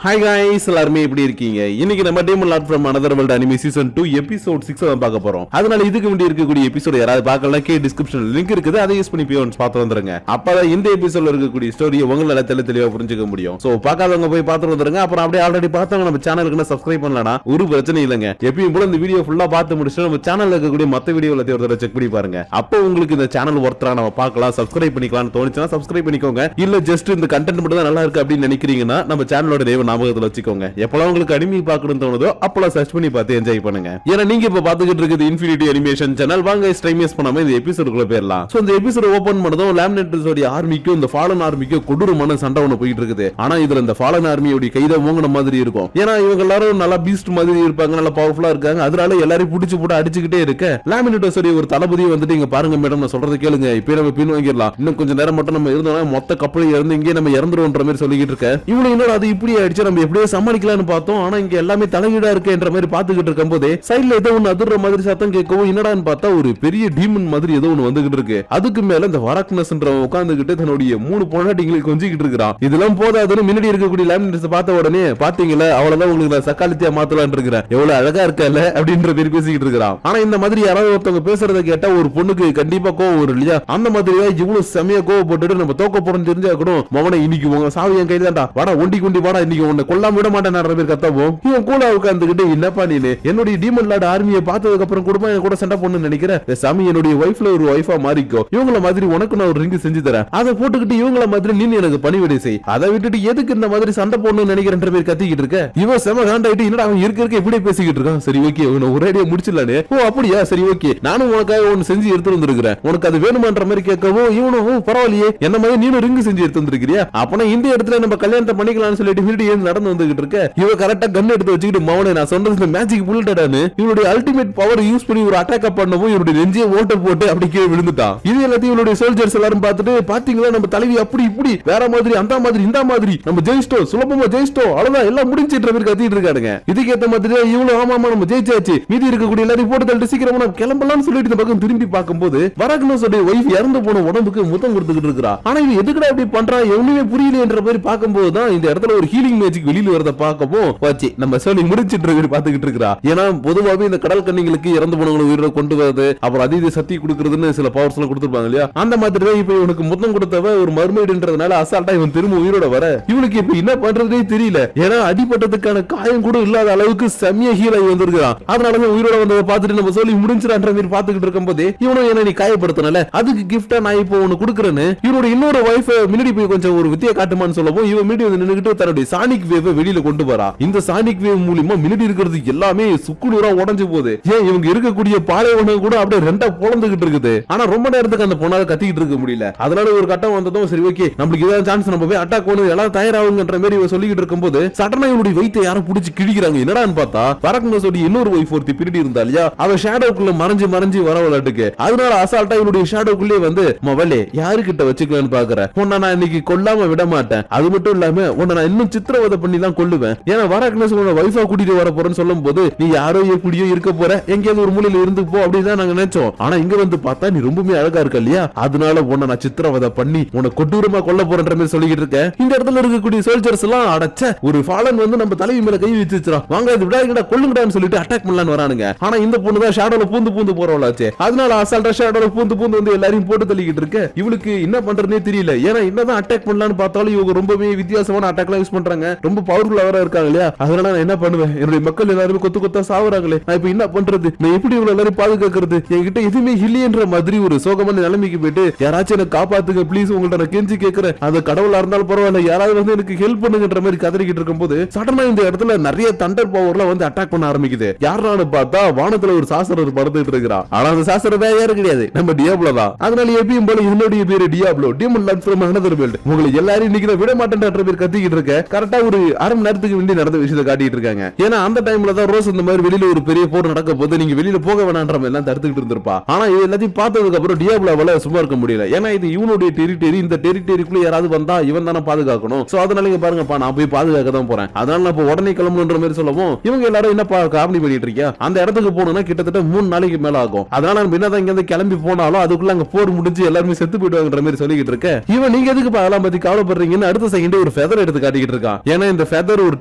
Hi guys, எல்லாரும் எப்படி இருக்கீங்க? இன்னைக்கு நம்ம Demon Lord from Another World Anime Season 2 Episode 6 தான் பார்க்க போறோம். அதனால இதுக்கு முன்னாடி இருக்கக்கூடிய எபிசோட் யாராவது பார்க்கலாம் கே டிஸ்கிரிப்ஷன்ல லிங்க் இருக்குது, அதை யூஸ் பண்ணி போய் பார்த்து வந்துருங்க. அப்பதான் இந்த எபிசோட்ல இருக்கக்கூடிய ஸ்டோரியை உங்களால தெளிவா புரிஞ்சுக்க முடியும். சோ பார்க்காதவங்க போய் பார்த்து வந்துருங்க. அப்புறம் அப்படியே ஆல்ரெடி பார்த்தவங்க நம்ம சேனலுக்கு சப்ஸ்கிரைப் பண்ணலனா ஒரு பிரச்சனை இல்லங்க. எப்பயும் போல இந்த வீடியோ ஃபுல்லா பார்த்து முடிச்சுட்டு நம்ம சேனல்ல இருக்கக்கூடிய மத்த வீடியோ எல்லாத்தையும் ஒரு தடவை செக் பண்ணி பாருங்க. அப்போ உங்களுக்கு இந்த சேனல் ஒர்த்தரா நம்ம பார்க்கலாம், சப்ஸ்கிரைப் பண்ணிக்கலாம்னு தோணுச்சுனா சப்ஸ்கிரைப் பண்ணிக்கோங்க. இல்ல ஜஸ்ட் இந்த கண்டென்ட் மட்டும் தான் நல்லா இருக்கு அப்படின்னு நினைக்கிறீங்கன்னா நம்ம சேனலோட நேம் ஞாபகத்துல வச்சுக்கோங்க. எப்பலாம் உங்களுக்கு அனிமி பார்க்கணும்னு தோணுதோ அப்பலாம் சர்ச் பண்ணி பார்த்து என்ஜாய் பண்ணுங்க. ஏன்னா நீங்க இப்ப பாத்துக்கிட்டு இருக்குது இன்ஃபினிட்டி அனிமேஷன் சேனல். வாங்க டைம் வேஸ்ட் பண்ணாம இந்த எபிசோடுக்குள்ள போயிரலாம். சோ இந்த எபிசோட் ஓபன் பண்ணதும் லேமினேட்டர்ஸோட ஆர்மிக்கும் இந்த ஃபாலன் ஆர்மிக்கும் கொடூரமான சண்டை ஒன்னு போயிட்டு இருக்குது. ஆனா இதுல இந்த ஃபாலன் ஆர்மியோட கைத மூங்கன மாதிரி இருக்கும். ஏன்னா இவங்க எல்லாரும் நல்லா பீஸ்ட் மாதிரி இருப்பாங்க, நல்லா பவர்ஃபுல்லா இருக்காங்க. அதனால எல்லாரையும் புடிச்சு போட்டு அடிச்சுக்கிட்டே இருக்க லேமினேட்டர்ஸோட ஒரு தளபதி வந்துட்டு இங்க பாருங்க மேடம், நான் சொல்றது கேளுங்க, இப்ப நம்ம பின் வாங்கிடலாம், இன்னும் கொஞ்சம் நேரம் மட்டும் நம்ம இருந்தோம்னா மொத்த கப்பல் இருந்து இங்கே நம்ம இறந்துருவோன்ற மாதிரி சொல்லிக்கிட்டு இருக்க. இவங்க இன்னொரு அது இப்படி ஆயிடுச்சு, நம்ம எப்படியோ சமாளிக்கலாம்னு பார்த்தோம். ஆனா இங்க எல்லாமே தலையீடா இருக்குன்ற மாதிரி பாத்துக்கிட்டு இருக்கும் போதே சைடுல ஏதோ ஒன்னு அதிர்ற மாதிரி சத்தம் கேட்கவும் என்னடான்னு பார்த்தா ஒரு பெரிய டீமன் மாதிரி ஏதோ ஒன்னு வந்துகிட்டு இருக்கு. அதுக்கு மேல இந்த வராக்னஸ்ன்றவன் உட்கார்ந்துகிட்டு தன்னுடைய 3 பொண்டாட்டிங்களை கொஞ்சிக்கிட்டு இருக்கான். இதெல்லாம் போதாதுன்னு முன்னாடி இருக்கக்கூடிய லேமினேட்டர்ஸ் பார்த்த உடனே பாத்தீங்களா அவ்வளவுதான் உங்களுக்கு நான் சக்காலத்தியா மாத்தலாம்னு இருக்கிறேன், எவ்வளவு அழகா இருக்கல அப்படின்ற பேர் பேசிக்கிட்டு இருக்கிறான். ஆனா இந்த மாதிரி யாராவது ஒருத்தவங்க பேசுறத கேட்டா ஒரு பொண்ணுக்கு கண்டிப்பா கோவம் வரும் இல்லையா? அந்த மாதிரியா இவ்வளவு செமையா கோவப்பட்டுட்டு நம்ம தோக்க போறோம்னு தெரிஞ்சா கூட மவனை இன்னைக்கு உங்க சாவி என் கையில தான்டா, வாடா ஒண்டி கொண்டி வாடா, இன்னைக்கு உன்னை கொல்லாம விட மாட்டேன் நிறைய பேர் கத்தவும். இவன் கூட உட்கார்ந்துகிட்டு என்னப்பா நீ என்னுடைய டீமன் லார்ட் ஆர்மியை பார்த்ததுக்கு அப்புறம் கூட என் கூட சண்டை பண்ணு நினைக்கிறேன், சாமி என்னுடைய வைஃப்ல ஒரு வைஃபா மாறிக்கோ, இவங்கள மாதிரி உனக்கு நான் ஒரு ரிங்கு செஞ்சு தரேன், அதை போட்டுக்கிட்டு இவங்கள மாதிரி நீ எனக்கு பணிவிடை செய், அதை விட்டுட்டு எதுக்கு இந்த மாதிரி சண்டை போடணும்னு நினைக்கிறேன் பேர் கத்திக்கிட்டு இருக்க. இவன் செம காண்டாயிட்டு என்னடா அவன் இருக்க இப்படி பேசிக்கிட்டு இருக்கான். சரி ஓகே ஒரேடியா முடிச்சிடலானே. ஓ அப்படியா, சரி ஓகே நானும் உனக்காக ஒன்னு செஞ்சு எடுத்து வந்திருக்கிறேன், உனக்கு அது வேணுமான்ற மாதிரி கேட்கவும் இவனும் பரவாயில்லையே என்ன மாதிரி நீனும் ரிங்கு செஞ்சு எடுத்து வந்திருக்கிறியா, அப்பனா இந்த இடத்துல நம்ம கல்யாணத்தை பண்ணிக்கலாம்னு சொல்லிட்டு வீடு நடந்து வந்துகிட்டு இருக்க. இவ கரெக்டா கன் எடுத்து வச்சுக்கிட்டு மவனே நான் சொன்னதுல மேஜிக் புல்லட்டானு இவனுடைய அல்டிமேட் பவர் யூஸ் பண்ணி ஒரு அட்டாக் பண்ணவும் இவனுடைய நெஞ்சே ஓட்ட போட்டு அப்படி கீழே விழுந்துட்டான். இது எல்லாத்தையும் இவனுடைய சோல்ஜர்ஸ் எல்லாரும் பார்த்துட்டு பாத்தீங்களா நம்ம தலைவி அப்படி இப்படி வேற மாதிரி அந்த மாதிரி இந்த மாதிரி நம்ம ஜெயிச்சிட்டோம், சுலபமா ஜெயிச்சிட்டோம், அவ்வளவுதான் எல்லாம் முடிஞ்சிட்டு பேர் கத்திட்டு இருக்கானுங்க. இதுக்கேற்ற மாதிரி இவ்வளவு ஆமாமா நம்ம ஜெயிச்சாச்சு, மீதி இருக்கக்கூடிய எல்லாரையும் போட்டு தள்ளிட்டு சீக்கிரமா கிளம்பலாம்னு சொல்லிட்டு இந்த பக்கம் திரும்பி பார்க்கும்போது வராக்னஸோட வைஃப் இறந்து போன உடம்புக்கு முத்தம் கொடுத்துக்கிட்டு இருக்கா. ஆனா இது எதுக்குடா இப்படி பண்றான் எவனுமே புரியலன்ற மாதிரி பார்க்கும்போது தான் இந்த இடத்துல ஒரு ஹீலிங் மேஜிக் வெளியில வரத பார்க்கவும் வச்சு நம்ம சொல்லி முடிச்சிட்டு இருக்கு பாத்துக்கிட்டு இருக்கா. ஏன்னா பொதுவாகவே இந்த கடல் கண்ணிகளுக்கு இறந்து போனவங்களை உயிரோட கொண்டு வரது அப்புறம் அதீத சக்தி கொடுக்கறதுன்னு சில பவர்ஸ் எல்லாம் கொடுத்துருப்பாங்க இல்லையா? அந்த மாதிரி தான் இப்ப இவனுக்கு முத்தம் கொடுத்தவ ஒரு மர்மைடுன்றதுனால அசால்ட்டா இவன் திரும்ப உயிரோட வர இவனுக்கு இப்ப என்ன பண்றதே தெரியல. ஏன்னா அடிபட்டதுக்கான காயம் கூட இல்லாத அளவுக்கு செம்மிய ஹீல் ஆகி வந்திருக்கான். அதனாலதான் உயிரோட வந்ததை பார்த்துட்டு நம்ம சொல்லி முடிஞ்சிடான்ற மாதிரி பாத்துக்கிட்டு இருக்கும் போதே இவனும் என்ன நீ காயப்படுத்தினால அதுக்கு கிஃப்டா நான் இப்போ ஒன்னு கொடுக்குறேன்னு இவனோட இன்னொரு வைஃப் முன்னாடி போய் கொஞ்சம் ஒரு வித்தியை காட்டுமான்னு சொல்லவும் இவன் முன்னாடி வந்து நின்னுகிட்டு தன்னுடைய சானிக் வேவ வெளியில கொண்டு வரா. இந்த சானிக் வேவ் மூலமா முன்னாடி இருக்கிறது எல்லாமே சுக்குநூறா உடைஞ்சு போகுது. ஏன் இவங்க இருக்கக்கூடிய பாலைவனம் கூட அப்படியே ரெண்டா பொளந்துகிட்டு இருக்குது. ஆனா ரொம்ப நேரத்துக்கு அந்த பொண்ணால கத்திக்கிட்டு இருக்க முடியல. அதனால ஒரு கட்டம் வந்ததும் சரி ஓகே நம்மளுக்கு ஏதாவது சான்ஸ் நம்ம போய் அட்டாக் பண்ணு எல்லாம் தயாராகுங்கன்ற மாதிரி இவ சொல்லிக்கிட்டு இருக்கும்போது சடனா இவனுடைய வயித்தை யாரும் பிடிச்சி கிழிக்கிறாங்க. என்னடான்னு பார்த்தா வராக்னஸோட இன்னொரு வைஃப் ஒருத்தி பிரிடி இருந்தா இல்லையா, அவ ஷேடோக்குள்ள மறைஞ்சு வர விளையாட்டுக்கு. அதனால அசால்ட்டா இவனுடைய ஷேடோக்குள்ளே வந்து மவளே யாருக்கிட்ட வச்சுக்கலான்னு பாக்குறேன், உன்னை நான் இன்னைக்கு கொல்லாம விட மாட்டேன், அது மட்டும் இல்லாம உன்னை நான் இன்னும் சித்திரவதை பண்ணி தான் கொல்லுவேன். ஏன்னா வராக்னஸ் உன்னோட வைஃபா கூட்டிட்டு வர போறேன்னு சொல்லும் போது நீ யாரோ எப்படியோ இருக்க போற எங்கேயாவது ஒரு மூலையில இருந்து போ அப்படிதான் நாங்க நினைச்சோம். ஆனா இங்க வந்து பார்த்தா நீ ரொம்பவே அழகா இருக்க இல்லையா, அதனால உன்னை நான் சித்திரவதை பண்ணி உன்னை கொடூரமா கொல்ல போறன்ற மாதிரி சொல்லிக்கிட்டு இருக்கேன். இந்த இடத்துல இருக்கக்கூடிய சோல்ஜர்ஸ் எல்லாம் அடச்ச ஒரு ஃபாலன் வந்து நம்ம தலைவி மேல கை வச்சிருக்கான், வாங்க இது விடாதீங்கடா கொல்லுங்கடான்னு சொல்லிட்டு அட்டாக் பண்ணலான்னு வரானுங்க. ஆனா இந்த பொண்ணு தான் ஷேடோல பூந்து போறவளாச்சே, அதனால அசால்ட்டா ஷேடோல பூந்து வந்து எல்லாரையும் போட்டு தள்ளிக்கிட்டு இருக்க. இவளுக்கு என்ன பண்றதுனே தெரியல. ஏன்னா என்னதான் அட்டாக் பண்ணலான்னு பார்த்தாலும் இவங்க ரொம்பவே வித்தியாசமான அட்டாக் யூஸ் பண்றாங்க, ரொம்ப பவர்ஃபுல்லா வேற இருக்காங்க இல்லையா? அதனால நான் என்ன பண்ணுவேன், என்னுடைய மக்கள் எல்லாரும் கொத்தா சாவுறாங்களே, நான் இப்ப என்ன பண்றது, நான் எப்படி இவ்வளவு எல்லாரும் பாதுகாக்கிறது, என்கிட்ட எதுவுமே இல்லையன்ற மாதிரி ஒரு சோகமான நிலைமைக்கு போயிட்டு யாராச்சும் எனக்கு காப்பாத்துங்க ப்ளீஸ் உங்கள்ட்ட நான் கெஞ்சி கேட்கிறேன், அது கடவுளா இருந்தாலும் பரவாயில்ல யாராவது வந்து எனக்கு ஹெல்ப் பண்ணுங்கன்ற மாதிரி கதறிக்கிட்டு இருக்கும்போது சடனா இந்த இடத்துல நிறைய தண்டர் பவர்ல வந்து அட்டாக் பண்ண ஆரம்பிக்குது. யாரானு பார்த்தா வானத்துல ஒரு சாஸ்திரர் படுத்துட்டு இருக்கிறான். ஆனா அந்த சாஸ்திரம் வேற யாரும் கிடையாது, நம்ம டியாப்லோ தான். அதனால எப்பயும் போல என்னுடைய பேரு Diablo, demon lord from another world. உங்களை எல்லாரும் இன்னைக்கு நான் விட மாட்டேன்ற பேர் கத்திக்கிட்டு இருக்க. கரெக்டா ஒரு அரை மணி நேரத்துக்கு முன்னாடி நடந்த விஷயத்தை காட்டிட்டு இருக்காங்க. ஏன்னா அந்த டைம்ல தான் ரோஸ் இந்த மாதிரி வெளியில ஒரு பெரிய போர் நடக்க போது நீங்க வெளியில போக வேணான்ற எல்லாம் தடுத்துக்கிட்டு இருந்திருப்பா. ஆனா இது எல்லாத்தையும் பார்த்ததுக்கு அப்புறம் டியாப்லோவால சும்மா இருக்க முடியல. ஏன்னா இது இவனுடைய டெரிட்டரி, இந்த டெரிட்டரிக்குள்ள யாராவது வந்தா இவன் தானே பாதுகாக்கணும். சோ அதனால இங்க பாருங்கப்பா நான் போய் பாதுகாக்க தான் போறேன், அதனால நான் உடனே கிளம்பணுன்ற மாதிரி சொல்லவும் இவங்க எல்லாரும் என்ன காமெடி பண்ணிட்டு இருக்கியா, அந்த இடத்துக்கு போகணும்னா கிட்டத்தட்ட 3 நாளைக்கு மேல ஆகும். அதனால நம்ம என்னதான் இங்க இருந்து கிளம்பி போனாலும் அதுக்குள்ள அங்க போர் முடிஞ்சு எல்லாருமே செத்து போயிடுவாங்கன்ற மாதிரி சொல்லிக்கிட்டு இருக்க. இவன் நீங்க எதுக்கு அதெல்லாம் பத்தி கவலைப்படுறீங்கன்னு அடுத்த செகண்ட் ஒரு ஃபெதர் எடுத்து காட்டிக்கிட்டு இருக்கான். ஏன்னா இந்த ஃபெதர் ஒரு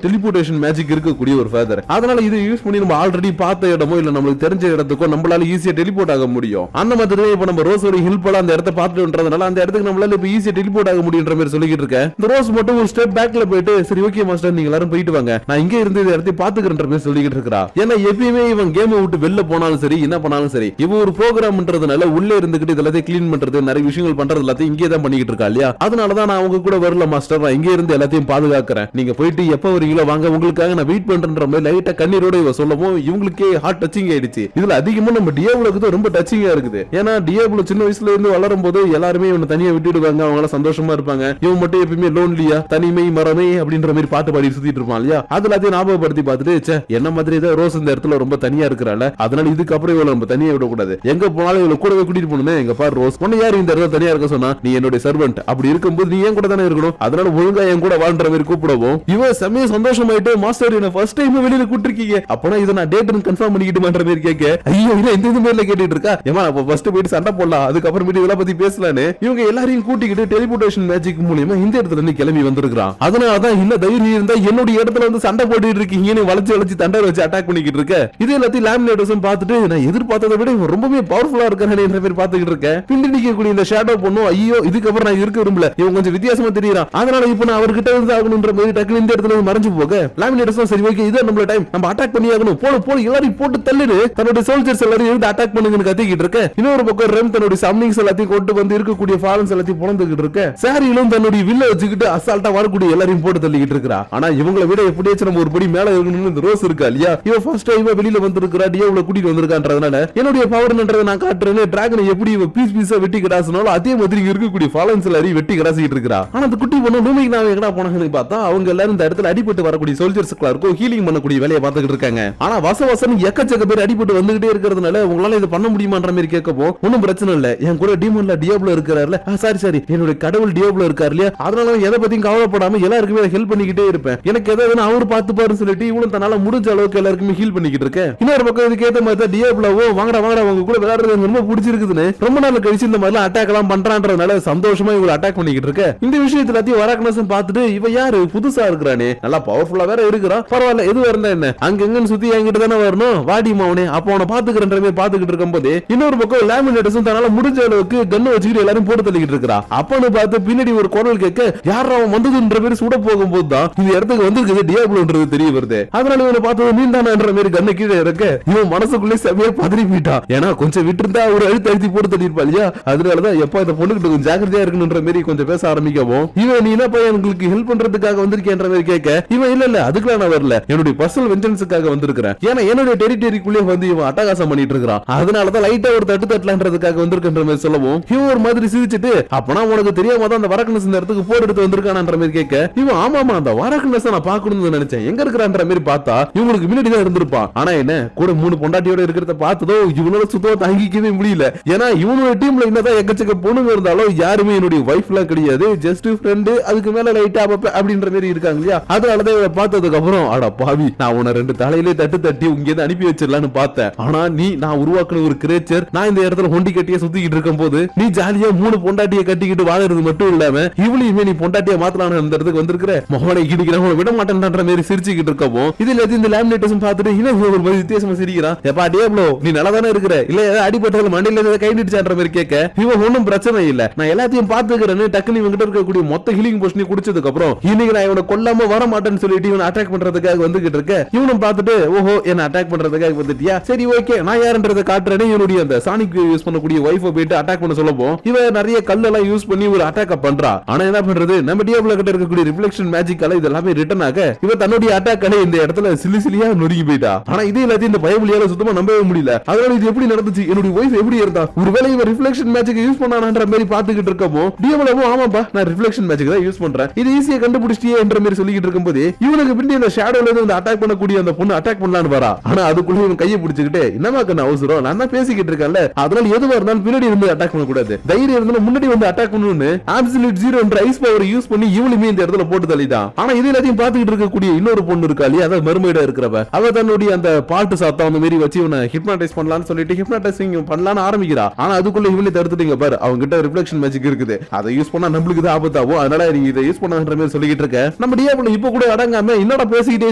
டெலிபோர்டேஷன் மேஜிக் இருக்கக்கூடிய ஒரு ஃபெதர். அதனால இதை யூஸ் பண்ணி நம்ம ஆல்ரெடி பார்த்த இடமோ இல்ல நம்மளுக்கு தெரிஞ்ச இடத்துக்கோ நம்மளால ஈஸியா டெலிபோர்ட் ஆக முடியும். அந்த மாதிரி இப்ப நம்ம ரோஸோட ஹெல்ப்பால அந்த இடத்தை பார்த்துன்றதுனால அந்த இடத்துக்கு நம்மளால இப்ப ஈஸியா டெலிபோர்ட் ஆக முடியுன்ற மாதிரி சொல்லிட்டு இருக்கேன். இந்த ரோஸ் மட்டும் ஒரு ஸ்டெப் பேக்ல போயிட்டு சரி ஓகே மாஸ்டர் நீங்க எல்லாரும் போயிட்டு வாங்க, நான் இங்க இருந்து இந்த இடத்தை பாத்துக்கிறேன்ற மாதிரி சொல்லிட்டு இருக்கா. ஏன்னா எப்பயுமே இவன் கேம் விட்டு வெளில போனாலும் சரி என்ன பண்ணாலும் சரி இவன் ஒரு ப்ரோக்ராம்ன்றதுனால உள்ளே இருந்துகிட்டு இதெல்லாம் கிளீன் பண்றது நிறைய விஷயங்கள் பண்றது எல்லாத்தையும் இங்கே தான் பண்ணிக்கிட்டு இருக்கா இல்லையா. அதனாலதான் நான் அவங்க கூட வரல மாஸ்டர், நான் இங்க இருந்து எல்லாத்தையும் பாதுகாக்கிறேன், நீங்க போயிட்டு எப்ப வரீங்களோ வாங்க உங்களுக்காக நான் வெயிட் பண்றேன்ற மாதிரி லைட்டா கண்ணீரோட இவ சொல்லவும் இவங்களுக்கே ஹார்ட் டச்சிங் ஆயிடுச்சு. இதுல அதிகமா நம்ம டியாப்ளோக்கு ரொம்ப டச்சிங்கா இருக்குது. ஏன்னா டியாப்ளோ சின்ன வயசுல இருந்து வளரும் போது எல்லாருமே இவனை தனியா விட்டுடுவாங்க, அவங்க எல்லாம் சந்தோஷமா இருப்பாங்க. இவன் மட்டும் எப்பயுமே லோன்லியா தனிமை மரமே அப்படின்ற மாதிரி பாட்டு பாடி சுத்திட்டு இருப்பான் இல்லையா. அது எல்லாத்தையும் ஞாபகப்படுத்தி பார்த்துட்டு என்ன மாதிரி தான் ரோஸ் இந்த இடத்துல ரொம்ப தனியா இருக்கிறாள், அதனால இதுக்கப்புறம் இவளை நம்ம தனியா விடக்கூடாது, எங்க போனாலும் இவளை கூடவே கூட்டிட்டு போகணுமே. எங்க பாரு ரோஸ் உன்னை யாரு இந்த இடத்துல தனியா இருக்க சொன்னா, நீ என்னுடைய சர்வெண்ட், அப்படி இருக்கும்போது நீ என் கூட தானே இருக்கணும், அதனால ஒழுங்கா என் கூட வாழ்ற மாதிரி கூப்பிடவும் இவன் செம்மையா சந்தோஷமாயிட்டு மாஸ்டர் என்ன ஃபர்ஸ்ட் டைம் வெளியில கூட்டிருக்கீங்க, அப்பனா இதை நான் டேட்னு கன்ஃபார்ம் பண்ணிக்கிட்டு பண்ற மாதிரி கேட்க ஐயோ இந்த மாதிரி கேட்டுட்டு இருக்கா. ஏமா அப்ப ஃபர்ஸ்ட் போயிட்டு சண்டை போடலாம், அதுக்கப்புறம் இதெல்லாம் பத்தி பேசலான்னு இவங்க எல்லாரையும் கூட்டிக்கிட்டு டெலிபோர்டேஷன் மேஜிக் மூலமா இந்த இடத்துல இருந்து கிளம்பி வந்திருக்கான். அதனாலதான் இன்னும் தைரியம் இருந்தா என்னுடைய இடத்துல வந்து சண்டை போட்டுட்டு இருக்கீங்கன்னு வளைச்சு வளைச்சு தண்டை வச்சு அட்டாக் பண்ணிக்கிட்டு இருக்க. இது எல்லாத்தையும் லேமினேட்டர்ஸும் பார்த்துட்டு நான் எதிர்பார்த்ததை விட ரொம்பவே பவர்ஃபுல்லா இருக்கானே என்ற பேர் பார்த்துக்கிட்டு இருக்கேன். பின்னாடி நிக்கக்கூடிய இந்த ஷேடோ பொண்ணும் ஐயோ இதுக்கப்புறம் நான் இருக்க விரும்பல, இவன் கொஞ்சம் வித்தியாசமா தெரியறான், அதனால இப்ப நான் அவர்கிட்ட இருந்து ஆகணும்ன்ற மாதிரி டக்குனு இந்த இடத்துல மறைஞ்சு போக லேமினேட்டர்ஸும் சரி ஓகே இது நம்மள டைம் நம்ம அட்டாக் பண்ணி ஆகணும், போல எல்லாரையும் போட்டு தள்ளிடு, தன்னுடைய சோல்ஜர்ஸ் எல்லாரும் இருந்து அட்டாக் பண்ணுங்கன்னு கத்திக்கிட்டு இருக்க. இன்னொரு பக்கம் ரெம் தன்னுடைய சம்னிங்ஸ் எல்லாத்தையும் கொண்டு வந்து இருக்கக்கூடிய ஃபாலன்ஸ் எல்லாத்தையும் புலந்துகிட்டு இருக்க. சாரியிலும் தன்னுடைய வில்ல வச்சுக்கிட்டு அசால்ட்டா வரக்கூடிய எல்லாரையும் போட்டு தள்ளிக்கிட்டு இருக்கா. ஆனா இவங்களை விட எப்படியாச்சும் நம்ம ஒரு படி மேல இருக்கணும்னு இந்த ரோஸ் இருக்கா இல்லையா, இவ ஃபர்ஸ்ட் டைம் வெளியில வந்திருக்கா, டியாப்ளோ கூட்டிட்டு வந்திருக்கான்றதுனால என்னுடைய பவர்ன்றதை நான் காட்டுறேன்னு டிராகனை எப்படி பீஸ் பீஸா வெட்டி கிடாசனாலும் அதே மாதிரி இருக்கக்கூடிய ஃபாலன்ஸ் எல்லாரையும் வெட்டி கிடாசிட்டு இருக்கா. ஆனா அந்த குட்டி பொண்ணு லூமிக் நான் எங்கடா போனாங்கன்னு பார்த்தா அவங்க எல்லாரும் இந்த இடத்துல அடிபட்டு வரக்கூடிய சோல்ஜர்ஸ் எல்லாருக்கும் ஹீலிங் பண்ணக்கூடிய வேலையை பார்த்துக்கிட்டு இருக்காங்க. ஆனா வசவசன் எக்கச்சக்க பேர் அடிபட்டு வந்துகிட்டே இருக்கிறதுனால உங்களால இது பண்ண முடியுமான்ற மாதிரி கேட்கப்போ ஒன்னும் பிரச்சனை இல்ல, என் கூட டீமன்ல டியாப்ளோ இருக்காருல்ல, சாரி என்னுடைய கடவுள் டியாப்ளோ இருக்காரு இல்லையா, அதனால எதை பத்தியும் கவலைப்படாம எல்லாருக்குமே ஹெல்ப் பண்ணிக்கிட்டே இருப்பேன், எனக்கு ஏதாவது அவரு பார்த்து பாருன்னு சொல்லிட்டு இவளும் தன்னால முடிஞ்ச அளவுக்கு எல்லாருக்குமே ஹீல் பண்ணிக்கிட்டு இருக்கேன். இன்னொரு பக்கம் இதுக்கு ஏத்த மாதிரி டியாப்ளோவோ வாங்கடா அவங்க கூட விளையாடுறது ரொம்ப பிடிச்சிருக்குதுன்னு ரொம்ப நாள் கழிச்சு இந்த மாதிரி அட்டாக் எல்லாம் பண்றான்றதுனால சந்தோஷமா இவங்க அட்டாக் பண்ணிக்கிட்டு இருக்க. இந்த விஷயத்துல எல்லாத்தையும் வராக்கனசம் பார்த்துட்டு இவ யாரு புதுசா இருக்கிறானே நல்லா பவர்ஃபுல்லா வேற இருக்கிறான், பரவாயில்ல எது இருந்தா என்ன அங்க எங்கன்னு சுத்தி என்கிட்ட தானே வரணும், வாடி மாவனே அப்ப அவனை பாத்துக்கிறன்ற மாதிரி பாத்துக்கிட்டு இருக்கும் போது இன்னொரு பக்கம் லேமினேட்டர்ஸும் தன்னால முடிஞ்ச அளவுக்கு கண்ணு வச்சுக்கிட்டு எல்லாரும் போட்டு தள்ளிக்கிட்டு இருக்கா. அப்பன்னு பார்த்து பின்னாடி ஒரு குரல் கேட்க யாரா அவன் வந்ததுன்ற மாதிரி சுட போகும்போது தான் இந்த இடத்துக்கு வந்து டியாப்ளோன்றது தெரிய வருது. அதனால இவனை பார்த்தது நீந்தானன்ற மாதிரி கண்ணை கீழே இறக்க இவன் மனசுக்குள்ளே செமையா பதறி போயிட்டான். ஏன்னா கொஞ்சம் விட்டு இருந்தா ஒரு அழுத்தி போட்டு தள்ளிருப்பா இல்லையா, அதனாலதான் எப்ப இந்த பொண்ணுகிட்ட கொஞ்சம் ஜாக்கிரதையா இருக்கணும்ன்ற மாதிரி கொஞ்சம் பேச ஆரம்பிக்கவும் இவன் நீ என்ன எங்களுக்கு ஹெல்ப் பண்றதுக்காக வந்திருக்கேன்ற மாதிரி கேட்க இவன் இல்ல அதுக்கெல்லாம் நான் வரல, என்னுடைய பர்சனல் வெஞ்சன்ஸுக்காக வந்திருக்கிறேன், ஏன்னா என்னுடைய டெரிட்டரிக்குள்ளே வந்து இவன் அட்டகாசம் பண்ணிட்டு இருக்கான், அதனாலதான் லைட்டா ஒரு தட்டலான்றதுக்காக வந்திருக்கின்ற மாதிரி சொல்லவும் இவன் ஒரு மாதிரி சிரிச்சிட்டு அப்பனா உனக்கு தெரியாம தான் அந்த வரக்கனஸ் இந்த இடத்துக்கு போர் எடுத்து வந்திருக்கானன்ற மாதிரி கேட்க இவன் ஆமாமா அந்த வரக்கனஸ் நான் பாக்கணும்னு நினைச்சேன், எங்க இருக்கிறான்ற மாதிரி பார்த்தா இவங்களுக்கு முன்னாடி தான் இருந்திருப்பான். ஆனா என்ன கூட 3 பொண்டாட்டியோட இருக்கிறத பார்த்ததோ இவனோட சுத்தமா தாங்கிக்கவே முடியல. ஏன்னா இவனோட டீம்ல என்னதான் எக்கச்சக்க பொண்ணுங்க இருந்தாலும் யாருமே என்னுடைய வைஃப் எல்லாம் கிடையாது, ஜஸ்ட் ஃப்ரெண்டு, அதுக்கு மேல லைட்டா அப்படின்ற மாதிரி இருக்காங்க இல்லையா. அதனாலதான் இவரை பார்த்ததுக்கு அப்புறம் அட பாவி நான் உன 2 தலையிலே தட்டி இங்க அனுப்பி வச்சிடலான்னு பார்த்தேன். ஆனா நீ நான் உருவாக்குன ஒரு கிரேச்சர், நான் இந்த இடத்துல ஒண்டி கட்டியா சுத்திக்கிட்டு இருக்கும் போது நீ ஜாலியா 3 பொண்டாட்டியை கட்டிக்கிட்டு வாழறது மட்டும் இல்லாம இவளையுமே நீ பொண்டாட்டியா மாத்தலான்னு அந்த இடத்துக்கு வந்திருக்கிற, மகனை கிடிக்கிறவங்க விட மாட்டேன்ற மாதிரி சிரிச்சுக்கிட்டு இருக்கவும் இதுல இந்த லேமினேட்டர்ஸும் பார்த்துட்டு இன்னும் ஒரு மாதிரி வித்தியாசமா சிரிக்கிறான். எப்பா டியாப்ளோ நீ நல்லா தானே இருக்கிற, இல்ல ஏதாவது அடிபட்டதுல மண்டையில கை நீட்டுச்சான்ற மாதிரி கேட்க இவன் ஒன்னும் பிரச்சனை இல்ல, நான் எல்லாத்தையும் பாத்துக்கிறேன்னு டக்குனு இவங்கிட்ட இருக்கக்கூடிய மொத்த ஹீலிங் போஷனை குடிச்சதுக்கு அப்புறம் இன்னைக்கு நான் இவனை கொல்லாம வர மாட்டேன்னு சொல்லிட்டு இவனை அட்டாக் பண்றதுக்காக வந்துகிட்டு இருக்க. இவனும் பார்த்துட்டு ஓஹோ என்ன அட்டாக் பண்றதுக்காக வந்துட்டியா, சரி ஓகே நான் யாருன்றதை காட்டுறேன்னு இவனுடைய அந்த சானிக் யூஸ் பண்ணக்கூடிய வைஃபை போயிட்டு அட்டாக் பண்ண சொல்லப்போம் இவ நிறைய கல்லெல்லாம் யூஸ் பண்ணி ஒரு அட்டாக் பண்றா. ஆனா என்ன பண்றது நம்ம டியாப்ளோ கிட்ட இருக்கக்கூடிய ரிஃப்ளெக்ஷன் மேஜிக்கால இது எல்லாமே ரிட்டர்ன் ஆக இவ தன்னுடைய அட்டாக்கால இந்த இடத்துல சிலிசிலியா நொறுங்கி போயிட்டா. ஆனா இதே எல்லாத்தையும் இந்த பயபுலியால சுத்தமா நம்பவே முடியல. அதனால இது எப்படி நடந்துச்சு, என்னுடைய வைஃப் எப்படி இருந்தா, ஒருவேளை இவ ரிஃப்ளெக்ஷன் மேஜிக் யூஸ் பண்ணானன்ற மாதிரி பாத்துக்கிட்டு இருக்கமோ டியாப்ளோ ஆமாப்பா நான் ரிஃப்ளெக்ஷன் மேஜிக் தான் யூஸ் பண்றேன், இது ஈஸியா கண்டுபிடிச்சிட்டியே என்ற மாதிரி சொல்லிட்டு இருக்கும்போது இவனுக்கு பின்னாடி அந்த ஷேடோல இருந்து அட்டாக் பண்ணக்கூடிய அந்த பொண்ணு அட்டாக் பண்ணலான்னு வரா. ஆனா அதுக்குள்ள இவன் கையை பிடிச்சிக்கிட்டு என்னமா கண்ணு அவசரம், நான் தான் பேசிக்கிட்டு இருக்கேன்ல, அதனால எதுவா இருந்தாலும் பின்னாடி இருந்து அட்டாக் பண்ண கூடாது, தைரியம் இருந்தாலும் முன்னாடி வந்து அட்டாக் பண்ணணும்னு அப்சல்யூட் ஜீரோ என்ற ஐஸ் பவர் யூஸ் பண்ணி இவளுமே இந்த இடத்துல போட்டு தள்ளிதான். ஆனா இது எல்லாத்தையும் பாத்துக்கிட்டு இருக்கக்கூடிய இன்னொரு பொண்ணு இருக்கா இல்லையா, அதாவது மர்மைடா இருக்கிறவ, அவ தன்னுடைய அந்த பாட்டு சாத்தம் அந்த மாதிரி வச்சு இவனை ஹிப்னாடைஸ் பண்ணலாம்னு சொல்லிட்டு ஹிப்னாடைசிங் பண்ணலாம்னு ஆரம்பிக்கிறா. ஆனா அதுக்குள்ள இவளே தடுத்துட்டீங்க பாரு, அவங்க கிட்ட ரிஃப்ளெக்ஷன் மேஜிக் இருக்குது, அதை யூஸ் பண்ணா நம்மளுக்கு தான் ஆபத்தாகும், அதனால நீ இதை யூஸ் பண்ணான்ற மாதிரி சொல்லிட்டு இருக்க. நம்ம டியாபிள் இப்ப கூட அடங்காம என்னடா பேசிக்கிட்டே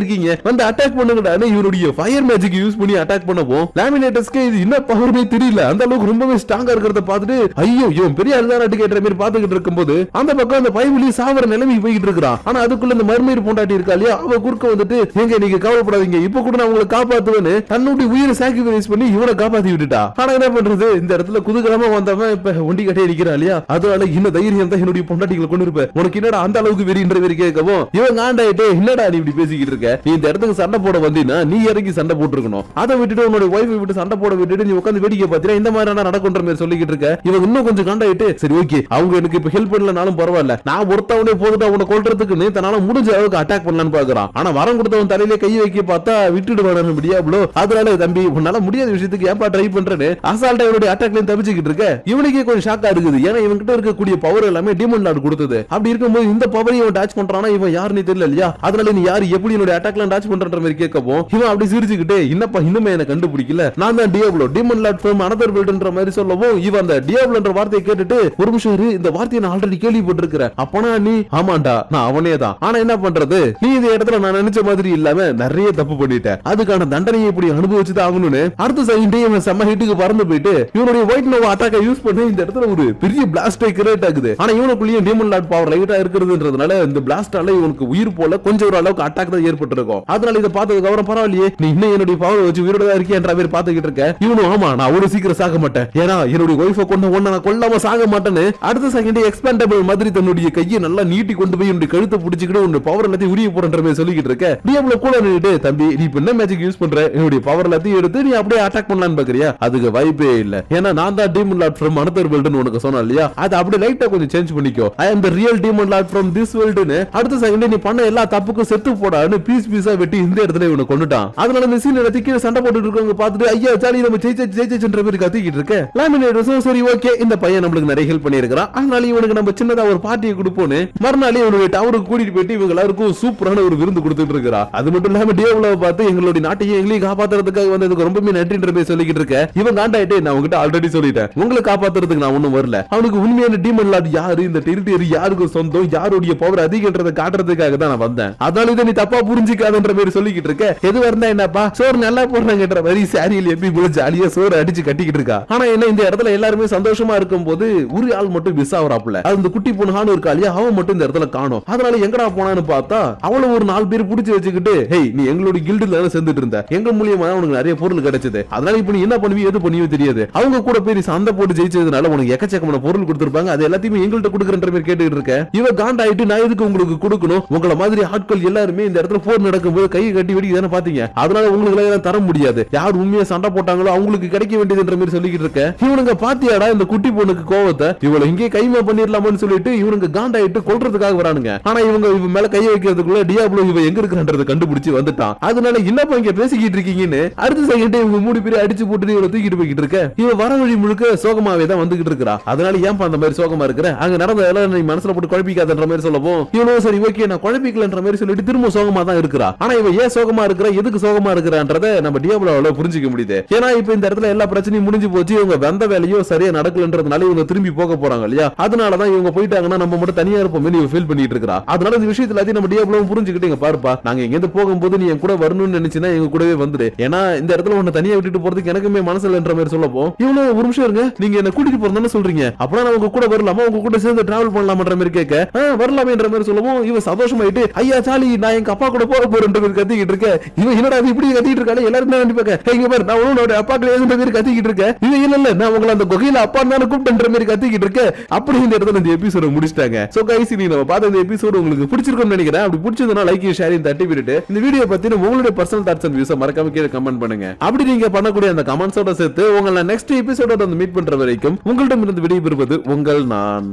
இருக்கீங்க, வந்து அட்டாக் பண்ணுங்கடான்னு இவருடைய ஃபயர் மேஜிக் யூஸ் பண்ணி அட்டாக் பண்ணவும் லாமினேட்டர்ஸ்க்கு இது என்ன பவர்னே தெரியல. அந்த அளவுக்கு ரொம்பவே ஸ்ட்ராங்கா இருக்கிறத பார்த்துட்டு ஐயோ இவன் பெரிய அழுதாராட்டு கேட்ற மாதிரி பாத்துக்கிட்டு இருக்கும்போது அந்த பக்கம் அந்த பைபிளி சாவர நிலைமை போயிட்டு இருக்கிறான். ஆனா அதுக்குள்ள இந்த மர்மீர் பொண்டாட்டி இருக்கா இல்லையா, அவ குறுக்க வந்துட்டு எங்க நீங்க கவலைப்படாதீங்க இப்ப கூட நான் உங்களை காப்பாத்துவேன்னு தன்னுடைய உயிரை சாக்ரிஃபைஸ் பண்ணி இவனை காப்பாத்தி விட்டுட்டா. ஆனா என்ன பண்றது, இந்த இடத்துல குதூகலமா வந்தவன் இப்ப ஒண்டி கட்டே நிக்கிறா இல்லையா, அதனால இன்னும் தைரியம் தான் என்னுடைய பொண்டாட்டிகளை கொண்டு இருப்பேன், உனக்கு என்னடா அந்த அளவுக்கு வெறின்ற வெறி கேட்கவும் இவன் காண்டாயிட்டு என்னடா நீ இப்படி பேசிக்கிட்டு இருக்க, நீ இந்த இடத்துக்கு சண்டை போட வந்தீங்கன்னா நீ இறங்கி சண்டை போட்டுருக்கணும், அதை விட்டுட்டு உன்னோட ஒய்ஃபை விட்டு சண்டை போட விட்டுட்டு நீ உட்காந்து வேடிக்கை பார்த்தீங்கன்னா இந்த மாதிரி நடக்குன்ற மாதிரி சொல்லிக்கிட்டு இருக்க. இவன் இன்னும் கொஞ்சம் காண்டாயிட்டு சரி ஓகே அவங்க எனக்கு இப்ப ஹெல்ப் பண்ணலனாலும் பரவாயில்ல, நான் ஒருத்தவனே போதுட்டு அவனை கொல்றதுக்கு தன்னால முடிஞ்ச அளவுக்கு அட்டாக் பண்ணலான்னு பாக்குறான். ஆனா வரம் கொடுத்தவன் தலையில கை வைக்க பார்த்தா விட்டுடுவானு முடியாமலோ, அதனால தம்பி உன்னால முடியாத விஷயத்துக்கு ஏன்பா ட்ரை பண்றேன்னு அசால்ட்டா இவனுடைய அட்டாக்ல தப்பிச்சுக்கிட்டு இருக்க. இவனுக்கே கொஞ்சம் ஷாக்கா இருக்குது, ஏன்னா இவன் கிட்ட இருக்கக்கூடிய பவர் எல்லாமே டீமன் லார்ட் கொடுத்தது. அப்படி இருக்கும்போது இந்த பவர் இவன் டாச் பண்றானா இவன் யாருன்னு தெரியல இல்லையா, அதனால நீ யாரு எப்படி என்னோட அட்டாக்ல டாச் பண்றன்ற மாதிரி கேட்கவும் இவன் அப்படி சிரிச்சுக்கிட்டே என்னப்பா இன்னுமே என்ன கண்டுபிடிக்கல, நான் தான் Diablo demon lord from another வேர்ல்ட்ன்ற மாதிரி சொல்லவும் இவன் அந்த டியாப்ளோன்ற வார்த்தையை கேட்டுட்டு ஒரு நிமிஷம் இந்த வார்த்தையை நான் ஆல்ரெடி கேள்விப்பட்டிருக்கிறேன், அப்பனா நீ ஆமாண்டா நான் அவனே தான், ஆனா என்ன பண்றது நீ இந்த இடத்துல நான் நினைச்ச மாதிரி இல்லாம நிறைய தப்பு பண்ணிட்டேன், அதுக்கான தண்டனையை இப்படி அனுபவிச்சுதான் ஆகணும்னு அடுத்த செகண்டே இவன் செம்ம ஹிட்டுக்கு பறந்து போயிட்டு இவனுடைய ஒயிட் நோவா அட்டாக்கை யூஸ் பண்ணி இந்த இடத்துல ஒரு பெரிய பிளாஸ்ட் கிரியேட் ஆகுது. ஆனா இவனுக்குள்ளேயும் டீமன் லார்ட் பவர் லைட்டா இருக்கிறதுன்றதுனால இந்த பிளாஸ்டால இவனுக்கு உயிர் போல கொஞ்சம் ஒரு அளவுக்கு அட்டாக் தான் ஏற்பட்டிருக்கும். அதனால இதை பார்த்ததுக்கு அப்புறம் பரவாயில்லையே நீ இன்னும் என்னுடைய பவர் வச்சு உயிரோட தான் இருக்கியன்ற மாதிரி பாத்துக்கிட்டு இருக்க. இவனும் ஆமா நான் அவ்வளவு சீக்கிரம் சாக மாட்டேன், ஏன்னா என்னுடைய ஒய்ஃபை கொண்டு ஒண்ணு நான் கொல்லாம சாக மாட்டேன்னு அடுத்த செகண்டே எக்ஸ்பேண்டபிள் மாதிரி தன்னுடைய கையை நல்லா நீட்டி கொண்டு போய் என்னுடைய கழுத்தை பிடிச்சிக்கிட்டு உன்னுடைய பவர் எல்லாத்தையும் உரிய போறன்ற மாதிரி சொல்லிக்கிட்டு இருக்க. டியாப்ளோ கூட நின்னுட்டு தம்பி நீ இப்ப என்ன மேஜிக் யூஸ் பண்ற, என்னுடைய பவர் எல்லாத்தையும் எடுத்து நீ அப்படியே அட்டாக் பண்ணலாம்னு பாக்குறியா, அதுக்கு வாய்ப்பே இல்ல, ஏன்னா நான் தான் டீமன் லார்ட் ஃப்ரம் அனதர் வேர்ல்ட்னு உனக்கு சொன்னா இல்லையா, அது அப்படியே லைட்டா கொஞ்சம் சேஞ்ச் பண்ணிக்கோ, I am the real demon lord from this வேர்ல்ட்னு அடுத்த செகண்டே நீ பண்ண எல்லா தப்புக்கும் செத்து போடான்னு பீஸ் பீஸா வெட்டி இந்த இடத்துல இவனை கொண்டுட்டான். அதனால இந்த சீன் எல்லாத்தையும் சண்டை போட்டுட்டு இருக்கவங்க பார்த்துட்டு ஐயா ஜாலி நம்ம ஜெயிச்சன்ற மாதிரி கத்திக்கிட்டு இருக்க. லாமினேட்டர்ஸும் சரி ஓகே இந்த பையன் நம்மளுக்கு நிறைய ஹெல்ப் பண்ணியிருக்கிறான், அதனால இவனுக்கு நம்ம சின்னதா ஒரு பார்ட்டியை கொடுப்போன்னு மறுநாளே இவனுடைய டவருக்கு கூட்டிட்டு போயிட்டு இவங்க எல்லாருக்கும் சூப்பரான ஒரு விருந்து கொடுத்துட்டு இருக்கிறா. அது மட்டும் இல்லாம டியாப்ளோவை பார்த்து எங்களுடைய நாட்டையும் எங்களையும் காப்பாத்துறதுக்காக வந்ததுக்கு ரொம்பவே நன்றின்ற பேர் சொல்லிக்கிட்டு இருக்க. இவன் காண்டாயிட்டே நான் உங்ககிட்ட ஆல்ரெடி சொல்லிட்டேன் உங்களை காப்பாத்துறதுக்கு நான் ஒண்ணும் வரல, அவனுக்கு உண்மையான டீமன் லார்ட் யாரு, இந்த டெரிட்டரி யாருக்கு சொந்தம், யாருடைய பவர் அதிகன்றதை காட்டுறதுக்காக தான் நான் வந்தேன், அதனால இதை நீ தப்பா புரிஞ்சிக்காதன்ற மாதிரி சொல்லிக்கிட்டு இருக்க. எதுவா இருந்தா என்னப்பா சோறு நல்லா போடுறாங்கன்ற மாதிரி சாரியில் எப்படி போல ஜாலியா சோறு அடிச்சு கட்டிக்கிட்டு இருக்கா. ஆனா என்ன இந்த இடத்துல எல்லாருமே சந்தோஷமா இருக்கும் போது ஒரு ஆள் மட்டும் மிஸ் ஆகுறாப்புல, அந்த குட்டி பொண்ணு இருக்கா இல்லையா அவன் மட்டும் இந்த இடத்துல காணோம். அதனால எங்கடா போனான்னு பார்த்தா அவள ஒரு 4 பேர் புடிச்சு வச்சுக்கிட்டு ஹேய் நீ எங்களுடைய கில்டுல சேர்ந்துட்டு இருந்த, எங்க மூலியமா உனக்கு நிறைய பொருள் கிடைச்சது, அதனால இப்ப நீ என்ன பண்ணுவீ எது பண்ணுவீ தெரியாது, அவங்க கூட போய் சண்டை போட்டு ஜெயிச்சதுனால உனக்கு எக்கச்சக்கமான பொருள் கொடுத்திருப்பாங்க, அது எல்லாத்தையும் எங்கள்கிட்ட கொடுக்குறன்ற மாதிரி கேட்டுக்கிட்டு இருக்க. இவ காண்டாயிட்டு நான் எதுக்கு உங்களுக்கு கொடுக்கணும், உங்களை மாதிரி ஆட்கள் எல்லாருமே இந்த இடத்துல போர் நடக்கும்போது கையை கட்டி வெடி தானே பாத்தீங்க, அதனால உங்களுக்கு எல்லாம் தர முடியாது, யார் உண்மையா சண்டை போட்டாங்களோ அவங்களுக்கு கிடைக்க வேண்டியதுன்ற மாதிரி சொல்லிக்கிட்டு இருக்க. இவனுங்க பாத்தியாடா இந்த குட்டி பொண்ணுக்கு கோவத்தை, இவளை இங்கே கைமா பண்ணிடலாமான்னு சொல்லிட்டு இவனுங்க காண்டாயிட்டு கொல்றதுக்காக வரானுங்க. ஆனா இவங்க இவன் மேல கையை வைக்கிறதுக்குள்ள டியாப்ளோ இவ எங்க இருக்கிறன்றதை கண்டுபிடிச்சு வந்துட்டான். அதனால என்னப்பா இங்க பேசிக்கிட்டு இருக்கீங்கன்னு அடுத்த செகண்டே இவங்க 3 பேரை அடிச்சு போட்டு இவளை தூக்கிட்டு போய்கிட்டு இருக்க. இவ வர வழி முழுக்க சோகமாவே தான் வந்துகிட்டு இருக்கா. அதனால ஏன்பா அந்த மாதிரி சோகமா இருக்கிற, அங்க நடந்த எல்லாம் நீ மனசுல போட்டு குழப்பிக்காதன்ற மாதிரி சொல்லவும் இவனும் சரி ஓகே நான் குழப்பிக்கலன்ற மாதிரி சொல்லிட்டு திரும்ப சோகமா தான் இருக்கிறா. ஆனா இவ ஏன் சோகமா இருக்கிற, எதுக்கு சோகமா இருக்கிறான்றத நம்ம டியாப்ளோவால புரிஞ்சுக்க முடியுது. ஏன்னா இப்ப இந்த இடத்துல எல்லா பிரச்சனையும் முடிஞ்சு போச்சு, இவங்க வந்த வேலையோ சரியா நடக்கலன்றதுனால இவங்க திரும்பி போக போறாங்க இல்லையா, அதனாலதான் இவங்க போயிட்டாங்கன்னா நம்ம மட்டும் தனியா இருப்போம் ஃபீல் பண்ணிட்டு இருக்கா. அதனால இந்த விஷயத்துல எல்லாத்தையும் நம்ம டியாப்ளோவும் புரிஞ்சுக்கிட்டு பாருப்பா நாங்க எங்க இருந்து போகும்போது நீ என் கூட வரணும்னு நினைச்சினா எங்க கூடவே வந்துடு, ஏன்னா இந்த இடத்துல உன்னை தனியா விட்டுட்டு போறதுக்கு எனக்குமே மனசுல என்ற மாதிரி சொல்லப்போ இவ்வளவு ஒரு நிமிஷம் இருங்க நீங்க என்ன கூட்டிட்டு போறதுன்னு சொல்றீங்க, அப்புறம் நான் உங்க கூட வரலாமா உங்க கூட சேர்ந்து டிராவல் பண்ணலாம்ன்ற மாதிரி கேட்க வரலாமேன்ற மாதிரி சொல்லவும் இவன் சந்தோஷமாயிட்டு ஐயா சாலி நான் எங்க அப்பா கூட போக போறேன்ற மாதிரி கத்திக்கிட்டு இருக்க. இவன் என்னடா இப்படி கத்திட்டு இருக்காரு எல்லாரும் கண்டிப்பா இங்க பாரு நான் உன்னோட அப்பாக்களே மாதிரி கத்திக்கிட்டு இருக்கேன். இது இல்ல நான் உங்களை அந்த குகையில அப்பா தானே கூப்பிட்டுன்ற மாதிரி கத்திக்கிட்டு இருக்க. அப்படி இந்த இடத்துல இந்த எபிசோட முடிச்சிட்டாங்க. சோ கைஸ் நீங்க நம்ம பார்த்த இந்த எபிசோட் உங்களுக்கு பிடிச்சிருக்கும்னு நினைக்கிறேன். அப்படி பிடிச்சதுனா லைக் ஷேர் தட்டி விட்டுட்டு இந்த வீடியோ பத்தின உங்களுடைய பர்சனல் தாட்ஸ் அண்ட் வியூஸ் மறக்காம கீழே கமெண்ட் பண்ணுங்க. அப்படி நீங்க பண்ணக்கூடிய அந்த கமெண்ட்ஸோட சேர்த்து உங்களை நெக்ஸ்ட் எபிசோட வந்து மீட் பண்ற வரைக்கும் உங்கள்ட்ட இருந்து விடைபெறுவது உங்கள் நான்.